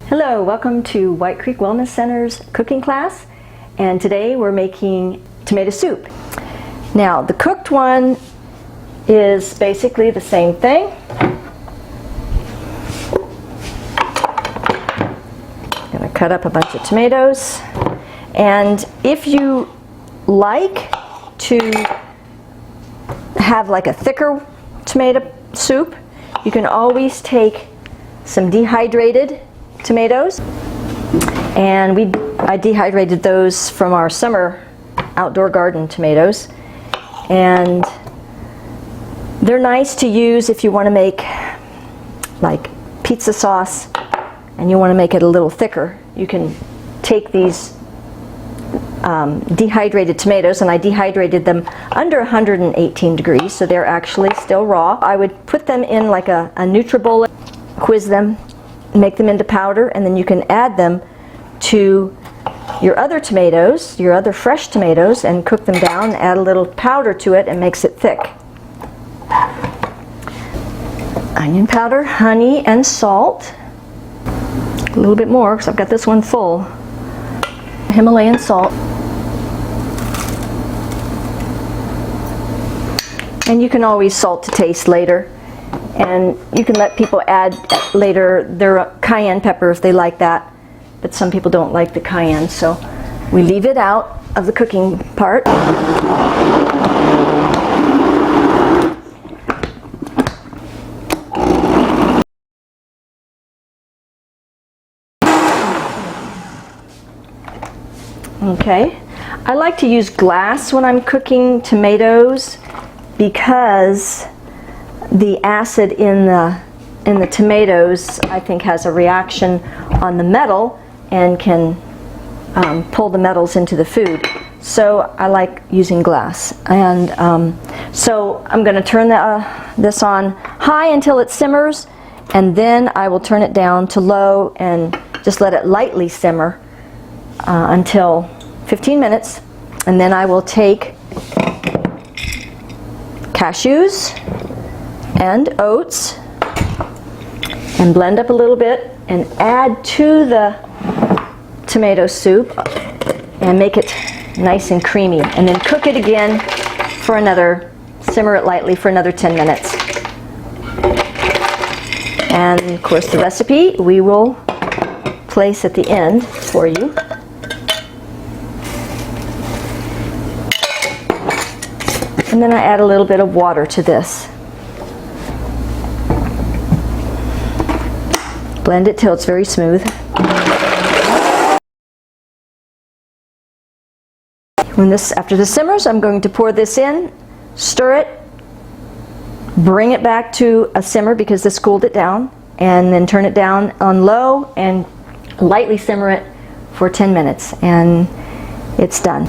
Hello, welcome to White Creek Wellness Center's cooking class, and today we're making tomato soup. Now the cooked one is basically the same thing. I'm going to cut up a bunch of tomatoes, and if you like to have like a thicker tomato soup, you can always take some dehydrated tomatoes, and I dehydrated those from our summer outdoor garden tomatoes, and they're nice to use if you want to make like pizza sauce and you want to make it a little thicker. You can take these dehydrated tomatoes, and I dehydrated them under 118 degrees, so they're actually still raw. I would put them in like a NutriBullet, quiz them, make them into powder, and then you can add them to your other tomatoes, your other fresh tomatoes, and cook them down, add a little powder to it, and makes it thick. Onion powder, honey, and salt. A little bit more because I've got this one full. Himalayan salt. And you can always salt to taste later. And you can let people add later their cayenne pepper if they like that, but some people don't like the cayenne, so we leave it out of the cooking part. Okay, I like to use glass when I'm cooking tomatoes because the acid in the tomatoes, I think, has a reaction on the metal and can pull the metals into the food. So I like using glass. And so I'm going to turn this on high until it simmers, and then I will turn it down to low and just let it lightly simmer until 15 minutes. And then I will take cashews and oats and blend up a little bit and add to the tomato soup and make it nice and creamy, and then cook it again for simmer it lightly for another 10 minutes. And of course the recipe we will place at the end for you. And then I add a little bit of water to this. Blend it till it's very smooth. After this simmers, I'm going to pour this in, stir it, bring it back to a simmer because this cooled it down, and then turn it down on low and lightly simmer it for 10 minutes, and it's done.